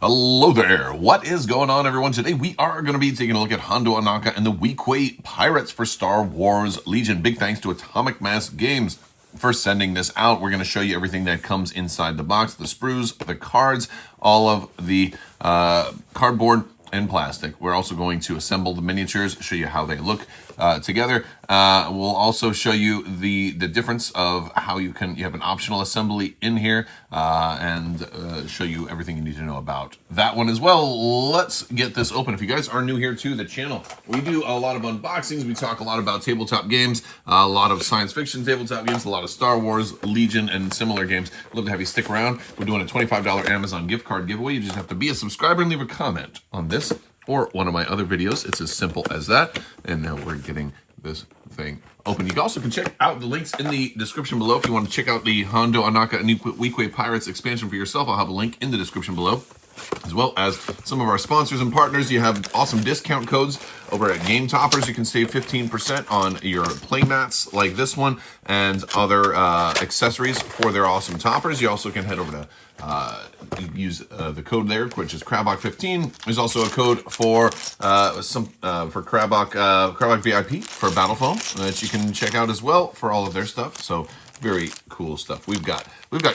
Hello there. What is going on, everyone? Today we are going to be taking a look at Hondo Ohnaka and the Weequay Pirates for Star Wars Legion. Big thanks to Atomic Mass Games for sending this out. We're going to show you everything that comes inside the box, the sprues, the cards, all of the cardboard and plastic. We're also going to assemble the miniatures, show you how they look together. We'll also show you the difference of how you have an optional assembly in here and show you everything you need to know about that one as well. Let's get this open. If you guys are new here to the channel, we do a lot of unboxings. We talk a lot about tabletop games, a lot of science fiction tabletop games, a lot of Star Wars, Legion, and similar games. I'd love to have you stick around. We're doing a $25 Amazon gift card giveaway. You just have to be a subscriber and leave a comment on this or one of my other videos. It's as simple as that. And now we're getting this thing open. You also can check out the links in the description below if you want to check out the Hondo Ohnaka and Weequay Pirates expansion for yourself. I'll have a link in the description below, as well as some of our sponsors and partners. You have awesome discount codes over at Game Toppers. You can save 15% on your play mats like this one and other accessories for their awesome toppers. You also can head over to use the code there, which is Crabbok 15. There's also a code for Crabbok VIP for Battle Foam that you can check out as well for all of their stuff. So very cool stuff. We've got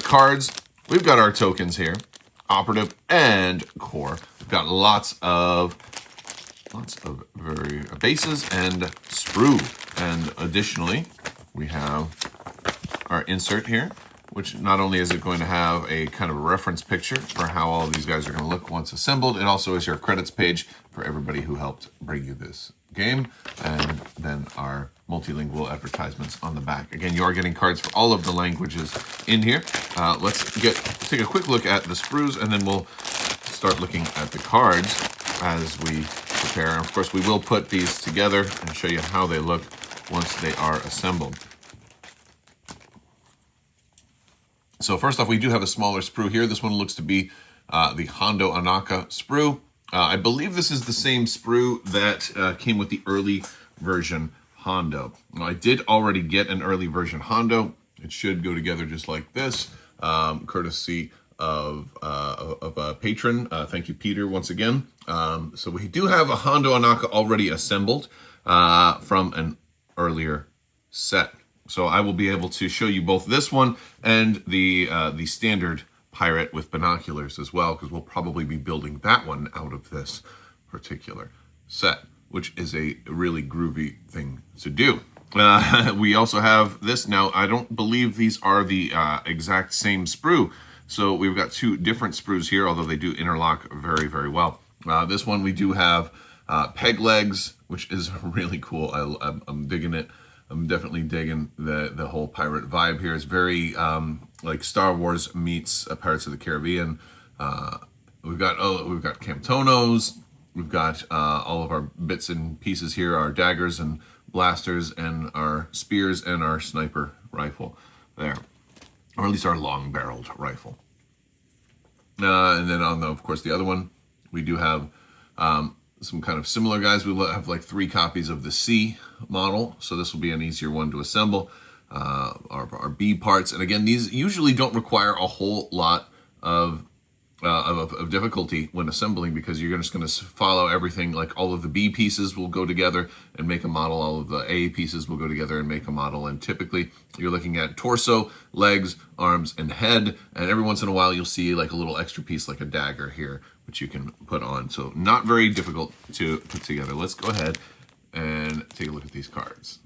cards. We've got our tokens here, operative and core. We've got lots of very bases and sprue. And additionally, we have our insert here, which not only is it going to have a kind of a reference picture for how all of these guys are going to look once assembled, it also is your credits page for everybody who helped bring you this game, and then our multilingual advertisements on the back. Again, you are getting cards for all of the languages in here. Let's take a quick look at the sprues, and then we'll start looking at the cards as we prepare. And of course, we will put these together and show you how they look once they are assembled. So first off, we do have a smaller sprue here. This one looks to be the Hondo Ohnaka sprue. I believe this is the same sprue that came with the early version Hondo. Now, I did already get an early version Hondo. It should go together just like this, courtesy of a patron. Thank you, Peter, once again. So we do have a Hondo Ohnaka already assembled from an earlier set. So I will be able to show you both this one and the standard pirate with binoculars as well, because we'll probably be building that one out of this particular set, which is a really groovy thing to do. We also have this. Now, I don't believe these are the exact same sprue. So we've got two different sprues here, although they do interlock very, very well. This one we do have peg legs, which is really cool. I'm digging it. I'm definitely digging the whole pirate vibe here. It's very like Star Wars meets Pirates of the Caribbean. We've got Camtonos. We've got all of our bits and pieces here, our daggers and blasters and our spears and our sniper rifle there, or at least our long-barreled rifle. And then on of course, the other one, we do have some kind of similar guys. We have like 3 copies of the C model, so this will be an easier one to assemble. Our B parts, and again, these usually don't require a whole lot of difficulty when assembling, because you're just going to follow everything. Like all of the B pieces will go together and make a model. All of the A pieces will go together and make a model. And typically, you're looking at torso, legs, arms, and head. And every once in a while, you'll see like a little extra piece, like a dagger here, which you can put on. So not very difficult to put together. Let's go ahead and take a look at these cards.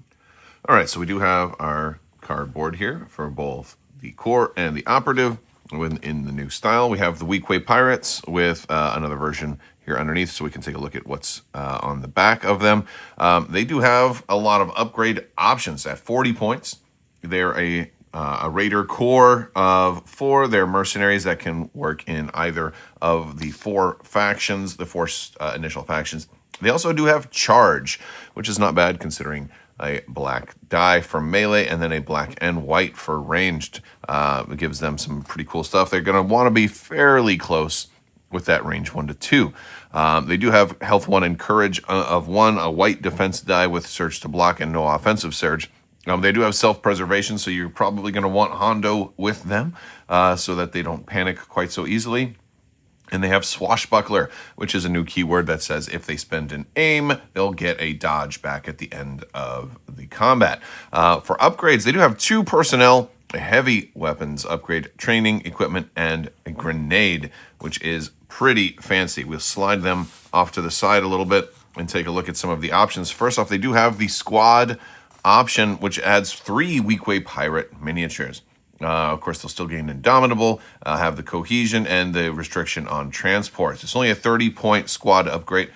All right, so we do have our cardboard here for both the core and the operative in the new style. We have the Weequay Pirates with another version here underneath, so we can take a look at what's on the back of them. They do have a lot of upgrade options at 40 points. They're a raider core of 4. They're mercenaries that can work in either of the 4 factions, the 4 initial factions. They also do have charge, which is not bad considering a black die for melee and then a black and white for ranged. It gives them some pretty cool stuff. They're going to want to be fairly close with that range 1 to 2. They do have health 1 and courage of 1, a white defense die with surge to block and no offensive surge. They do have self-preservation, so you're probably going to want Hondo with them so that they don't panic quite so easily. And they have Swashbuckler, which is a new keyword that says if they spend an aim, they'll get a dodge back at the end of the combat. For upgrades, they do have 2 personnel, a heavy weapons upgrade, training, equipment, and a grenade, which is pretty fancy. We'll slide them off to the side a little bit and take a look at some of the options. First off, they do have the squad option, which adds 3 Weequay pirate miniatures. Of course, they'll still gain Indomitable, have the cohesion, and the restriction on transports. It's only a 30-point squad upgrade,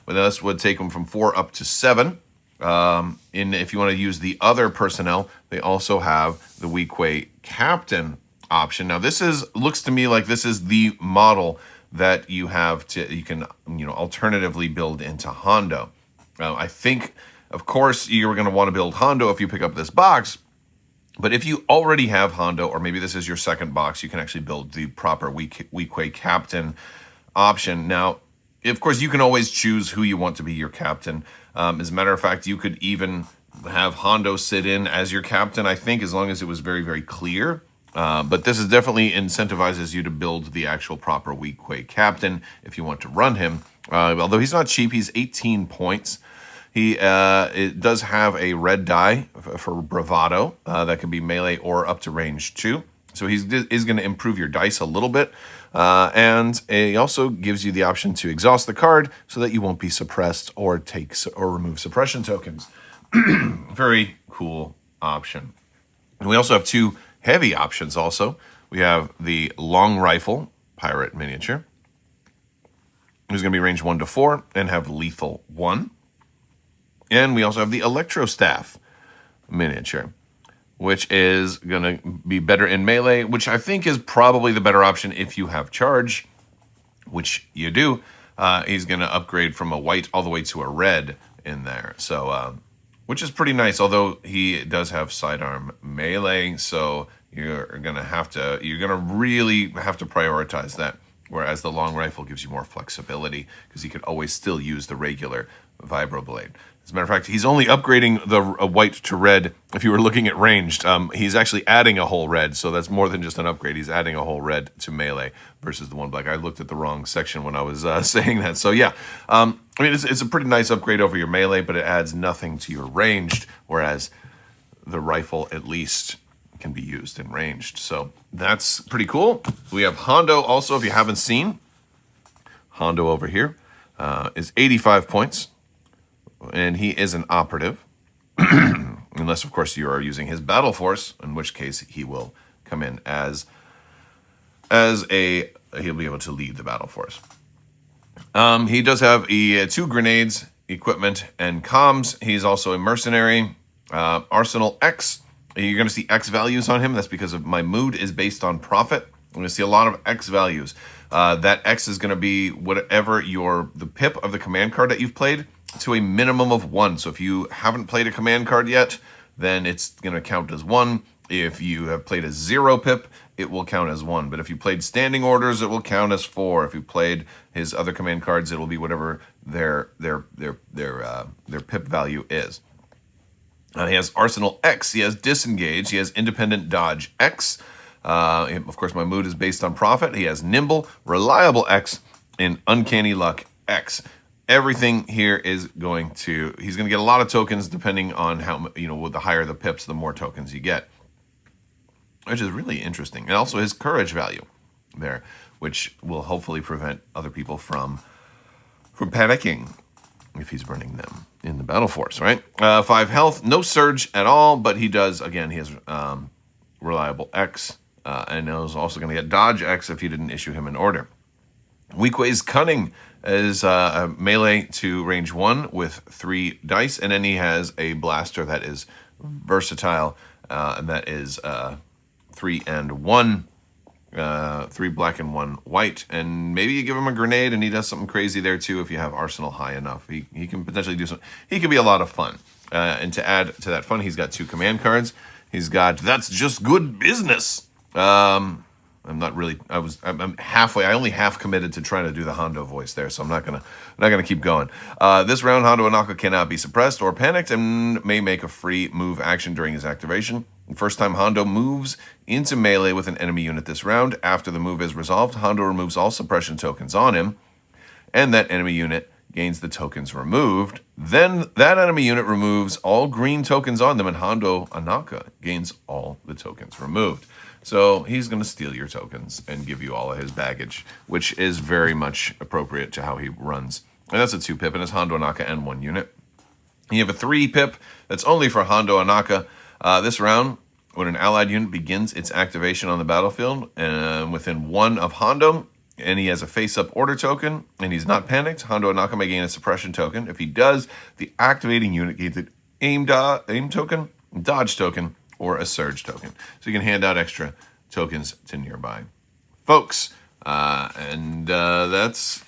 but this would take them from 4 up to 7. If you want to use the other personnel, they also have the Weequay captain option. Now, looks to me like this is the model that you can alternatively build into Hondo. I think, of course, you're going to want to build Hondo if you pick up this box. But if you already have Hondo, or maybe this is your second box, you can actually build the proper Weequay captain option. Now, of course, you can always choose who you want to be your captain. As a matter of fact, you could even have Hondo sit in as your captain, I think, as long as it was very, very clear. But this is definitely incentivizes you to build the actual proper Weequay captain if you want to run him. Although he's not cheap, he's 18 points. It does have a red die for bravado that can be melee or up to range 2. So he's going to improve your dice a little bit. And he also gives you the option to exhaust the card so that you won't be suppressed or remove suppression tokens. Very cool option. And we also have 2 heavy options also. We have the long rifle pirate miniature, who's going to be range 1 to 4 and have lethal 1. And we also have the Electro Staff miniature, which is going to be better in melee, which I think is probably the better option if you have charge, which you do. He's going to upgrade from a white all the way to a red in there. So, which is pretty nice, although he does have sidearm melee, so you're going to really have to prioritize that. Whereas the long rifle gives you more flexibility because you could always still use the regular vibroblade. As a matter of fact, he's only upgrading the white to red. If you were looking at ranged, he's actually adding a whole red, so that's more than just an upgrade. He's adding a whole red to melee versus the one black. I looked at the wrong section when I was saying that. So yeah, it's a pretty nice upgrade over your melee, but it adds nothing to your ranged, whereas the rifle at least can be used in ranged. So that's pretty cool. We have Hondo also, if you haven't seen. Hondo over here is 85 points. And he is an operative, unless, of course, you are using his battle force, in which case he will come in he'll be able to lead the battle force. He does have 2 grenades, equipment, and comms. He's also a mercenary. Arsenal X, you're going to see X values on him. That's because of my mood is based on profit. I'm going to see a lot of X values. That X is going to be whatever the pip of the command card that you've played, to a minimum of 1. So if you haven't played a command card yet, then it's going to count as 1. If you have played a 0 pip, it will count as 1. But if you played standing orders, it will count as 4. If you played his other command cards, it will be whatever their pip value is. He has Arsenal X. He has Disengage. He has Independent Dodge X. Of course, my mood is based on profit. He has Nimble, Reliable X, and Uncanny Luck X. Everything here is he's going to get a lot of tokens depending on how, the higher the pips, the more tokens you get, which is really interesting. And also his courage value there, which will hopefully prevent other people from panicking if he's running them in the battle force, right? 5 health, no surge at all, but he does, again, he has Reliable X, and is also going to get Dodge X if you didn't issue him an order. Weequay's Cunning is a melee to range 1 with 3 dice, and then he has a blaster that is versatile, and that is 3 and 1, 3 black and 1 white, and maybe you give him a grenade and he does something crazy there too if you have Arsenal high enough. He can potentially do something. He can be a lot of fun, and to add to that fun, he's got 2 command cards. He's got That's Just Good Business. I'm halfway. I only half committed to trying to do the Hondo voice there, so I'm not gonna keep going. This round, Hondo Ohnaka cannot be suppressed or panicked and may make a free move action during his activation. First time Hondo moves into melee with an enemy unit this round. After the move is resolved, Hondo removes all suppression tokens on him, and that enemy unit gains the tokens removed. Then that enemy unit removes all green tokens on them, and Hondo Ohnaka gains all the tokens removed. So he's going to steal your tokens and give you all of his baggage, which is very much appropriate to how he runs. And that's a 2-pip, and it's Hondo Ohnaka and 1 unit. You have a 3-pip that's only for Hondo Ohnaka. This round, when an allied unit begins its activation on the battlefield within 1 of Hondo, and he has a face-up order token, and he's not panicked, Hondo Ohnaka may gain a suppression token. If he does, the activating unit gains an aim token, dodge token, or a surge token. So you can hand out extra tokens to nearby folks. And that's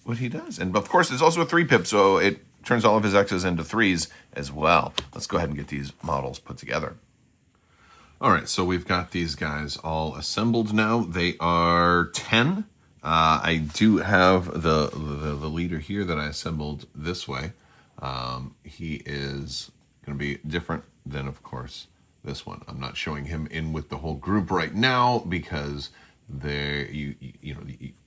what he does. And of course, there's also a 3-pip, so it turns all of his X's into 3s as well. Let's go ahead and get these models put together. All right, so we've got these guys all assembled now. They are 10. I do have the leader here that I assembled this way. He is going to be different than, of course, this one. I'm not showing him in with the whole group right now because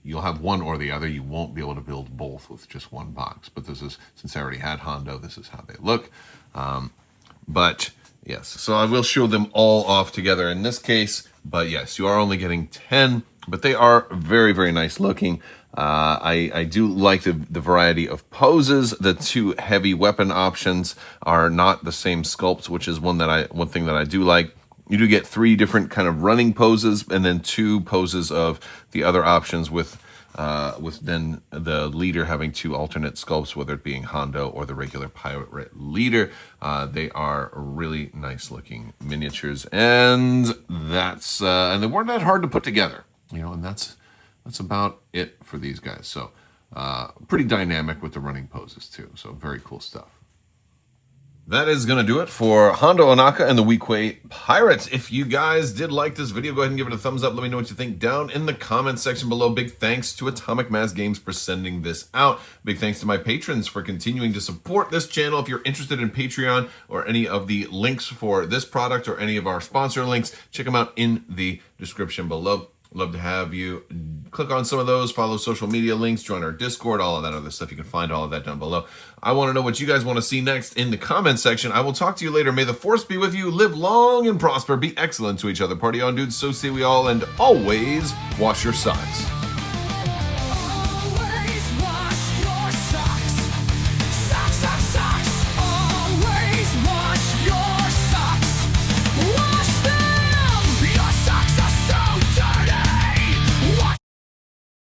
you'll have one or the other. You won't be able to build both with just one box. But this is, since I already had Hondo, this is how they look. But yes, so I will show them all off together in this case. But yes, you are only getting 10, but they are very, very nice looking. I do like the variety of poses. The 2 heavy weapon options are not the same sculpt, which is one thing that I do like. You do get 3 different kind of running poses, and then 2 poses of the other options with then the leader having 2 alternate sculpts, whether it being Hondo or the regular pirate leader. They are really nice looking miniatures, and that's and they weren't that hard to put together, and that's about it for these guys. So pretty dynamic with the running poses too. So very cool stuff. That is going to do it for Hondo Ohnaka and the Weequay Pirates. If you guys did like this video, go ahead and give it a thumbs up. Let me know what you think down in the comments section below. Big thanks to Atomic Mass Games for sending this out. Big thanks to my patrons for continuing to support this channel. If you're interested in Patreon or any of the links for this product or any of our sponsor links, check them out in the description below. Love to have you click on some of those, follow social media links, join our Discord, all of that other stuff. You can find all of that down below. I want to know what you guys want to see next in the comments section. I will talk to you later. May the force be with you. Live long and prosper. Be excellent to each other. Party on, dudes. So say we all. And always wash your socks.